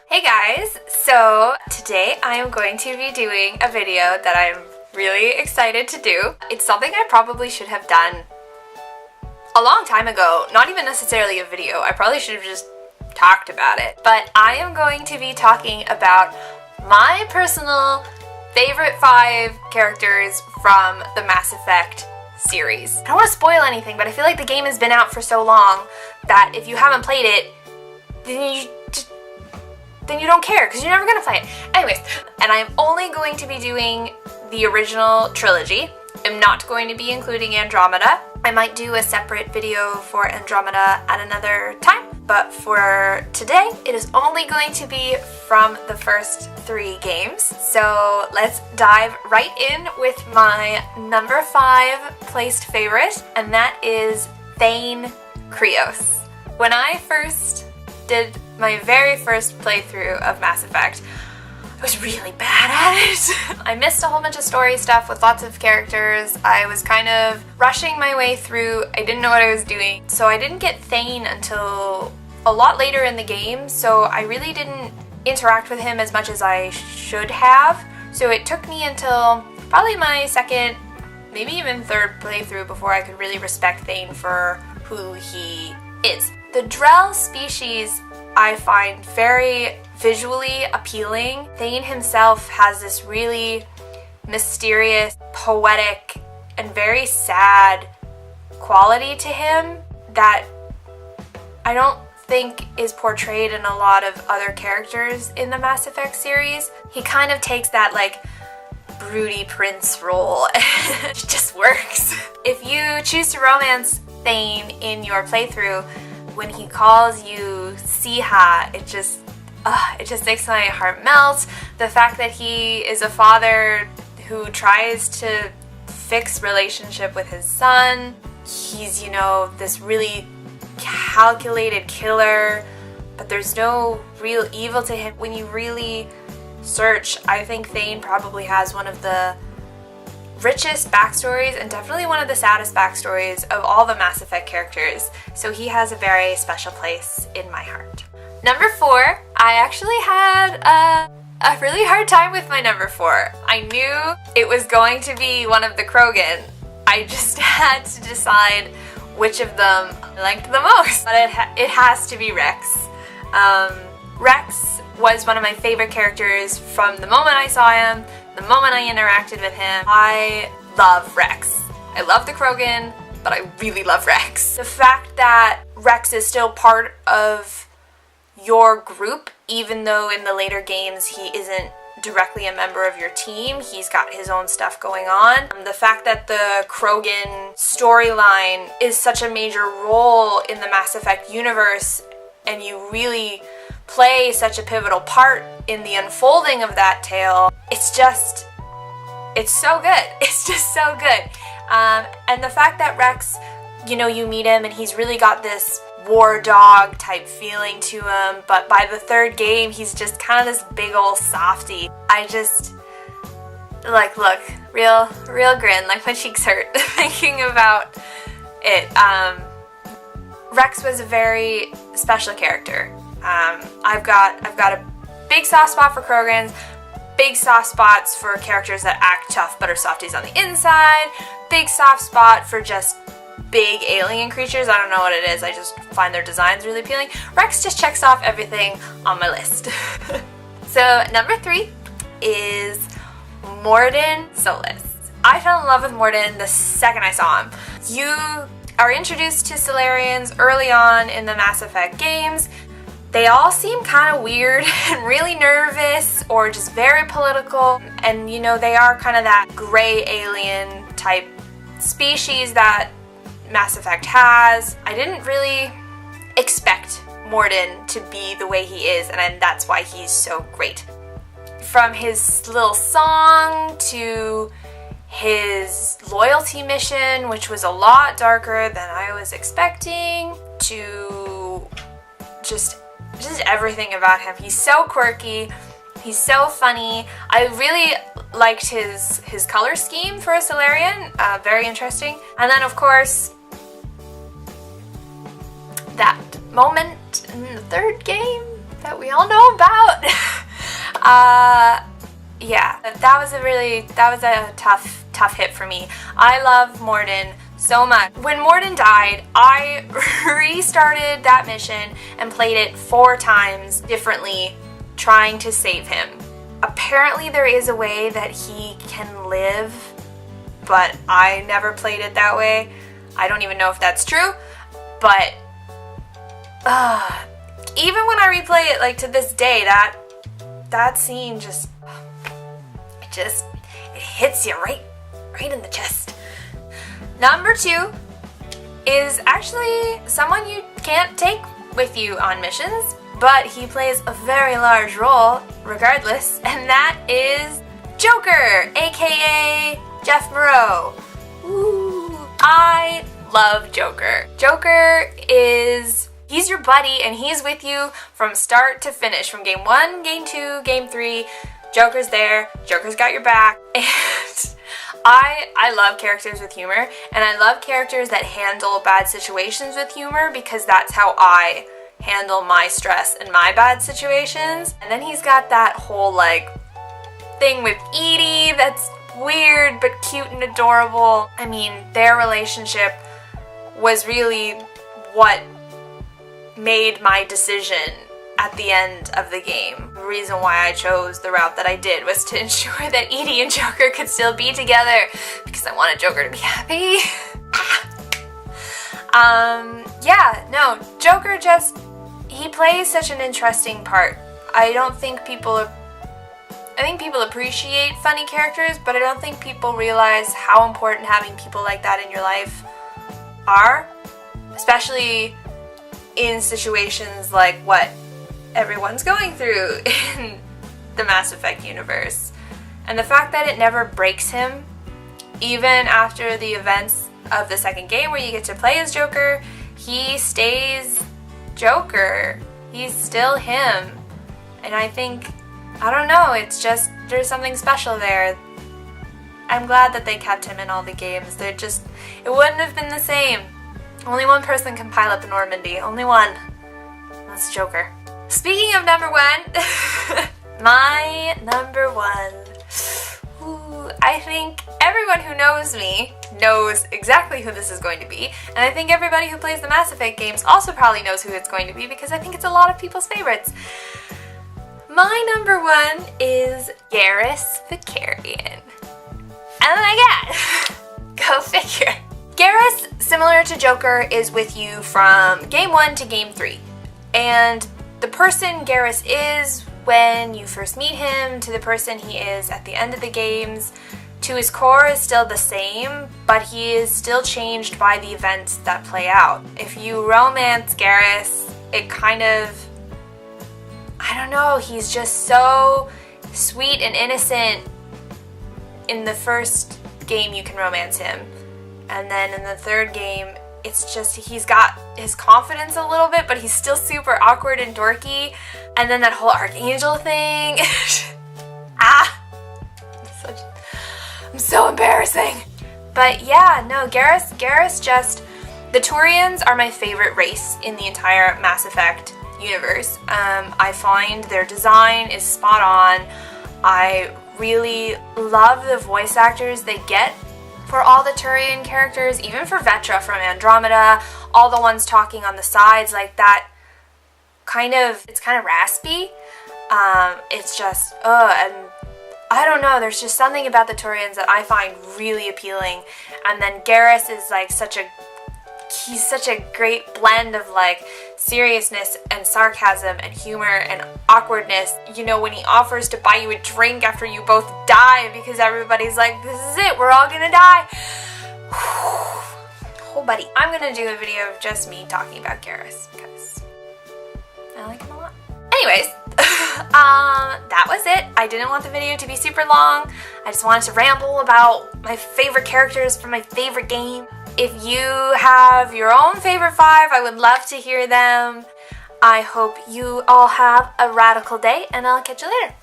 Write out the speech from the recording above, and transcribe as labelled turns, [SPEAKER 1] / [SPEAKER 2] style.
[SPEAKER 1] Hey guys! So today I am going to be doing a video that I'm really excited to do. It's something I probably should have done a long time ago. Not even necessarily a video. I probably should have just talked about it. But I am going to be talking about my personal favorite 5 characters from the Mass Effect series. I don't want to spoil anything, but I feel like the game has been out for so long that if you haven't played it, then you don't care because you're never going to play it. Anyways, and I'm only going to be doing the original trilogy. I'm not going to be including Andromeda. I might do a separate video for Andromeda at another time, but for today, it is only going to be from the first 3 games. So let's dive right in with my number 5 placed favorite, and that is Thane Krios. When I first did my very first playthrough of Mass Effect, I was really bad at it. I missed a whole bunch of story stuff with lots of characters. I was kind of rushing my way through. I didn't know what I was doing. So I didn't get Thane until a lot later in the game, so I really didn't interact with him as much as I should have. So it took me until probably my second, maybe even third playthrough before I could really respect Thane for who he is. The Drell species I find very visually appealing. Thane himself has this really mysterious, poetic, and very sad quality to him that I don't think is portrayed in a lot of other characters in the Mass Effect series. He kind of takes that like broody prince role. It just works. If you choose to romance Thane in your playthrough, when he calls you Siha, it just makes my heart melt. The fact that he is a father who tries to fix relationship with his son. He's, this really calculated killer, but there's no real evil to him. When you really search, I think Thane probably has one of the richest backstories and definitely one of the saddest backstories of all the Mass Effect characters, so he has a very special place in my heart. Number 4, I actually had a really hard time with my number 4. I knew it was going to be one of the Krogan. I just had to decide which of them I liked the most, but it has to be Rex. Rex was one of my favorite characters from the moment I saw him, the moment I interacted with him. I love Rex. I love the Krogan, but I really love Rex. The fact that Rex is still part of your group, even though in the later games he isn't directly a member of your team, he's got his own stuff going on. The fact that the Krogan storyline is such a major role in the Mass Effect universe, and you really play such a pivotal part in the unfolding of that tale. It's so good. It's just so good. And the fact that Rex, you meet him and he's really got this war dog type feeling to him, but by the 3rd game, he's just kind of this big old softy. I just, look, real grin, like my cheeks hurt thinking about it. Rex was a very special character. I've got a big soft spot for Krogans, big soft spots for characters that act tough but are softies on the inside, big soft spot for just big alien creatures. I don't know what it is, I just find their designs really appealing. Rex just checks off everything on my list. So number 3 is Mordin Solus. I fell in love with Mordin the second I saw him. You are introduced to Solarians early on in the Mass Effect games. They all seem kind of weird and really nervous or just very political, and they are kind of that gray alien type species that Mass Effect has. I didn't really expect Mordin to be the way he is, and that's why he's so great. From his little song to his loyalty mission, which was a lot darker than I was expecting, to just everything about him. He's so quirky, he's so funny. I really liked his color scheme for a Solarian, very interesting. And then of course, that moment in the third game that we all know about. Yeah, that was a tough hit for me. I love Morden so much. When Morden died, I restarted that mission and played it 4 times differently, trying to save him. Apparently there is a way that he can live, but I never played it that way. I don't even know if that's true, but even when I replay it, like, to this day, that scene just it hits you right in the chest. Number 2 is actually someone you can't take with you on missions, but he plays a very large role regardless, and that is Joker, aka Jeff Moreau. Ooh, I love Joker. Joker he's your buddy, and he's with you from start to finish, from game 1, game 2, game 3. Joker's there, Joker's got your back, and I love characters with humor, and I love characters that handle bad situations with humor, because that's how I handle my stress and my bad situations. And then he's got that whole, like, thing with Edie that's weird but cute and adorable. I mean, their relationship was really what made my decision at the end of the game. The reason why I chose the route that I did was to ensure that Edie and Joker could still be together, because I wanted Joker to be happy. Yeah, no, Joker he plays such an interesting part. I think people appreciate funny characters, but I don't think people realize how important having people like that in your life are, especially in situations like what everyone's going through in the Mass Effect universe. And the fact that it never breaks him, even after the events of the second game where you get to play as Joker, he stays Joker. He's still him. And I don't know, it's just, there's something special there. I'm glad that they kept him in all the games. It wouldn't have been the same. Only one person can pile up in Normandy. Only one. That's Joker. Speaking of number 1, my number 1. Ooh, I think everyone who knows me knows exactly who this is going to be, and I think everybody who plays the Mass Effect games also probably knows who it's going to be, because I think it's a lot of people's favorites. My number 1 is Garrus Vakarian. And then go figure. Garrus, similar to Joker, is with you from game 1 to game 3. And the person Garrus is when you first meet him to the person he is at the end of the games, to his core, is still the same, but he is still changed by the events that play out. If you romance Garrus, it kind of, I don't know, he's just so sweet and innocent. In the first game you can romance him, and then in the third game it's just, he's got his confidence a little bit, but he's still super awkward and dorky. And then that whole Archangel thing. I'm so embarrassing. But yeah, no, Garrus just, the Turians are my favorite race in the entire Mass Effect universe. I find their design is spot on. I really love the voice actors they get for all the Turian characters, even for Vetra from Andromeda, all the ones talking on the sides, like that it's kind of raspy. It's just, and I don't know, there's just something about the Turians that I find really appealing. And then Garrus is like he's such a great blend of like seriousness and sarcasm and humor and awkwardness. You know, when he offers to buy you a drink after you both die, because everybody's like, this is it, we're all gonna die. Oh buddy. I'm gonna do a video of just me talking about Garrus because I like him a lot. Anyways, that was it. I didn't want the video to be super long. I just wanted to ramble about my favorite characters from my favorite game. If you have your own favorite 5, I would love to hear them. I hope you all have a radical day, and I'll catch you later.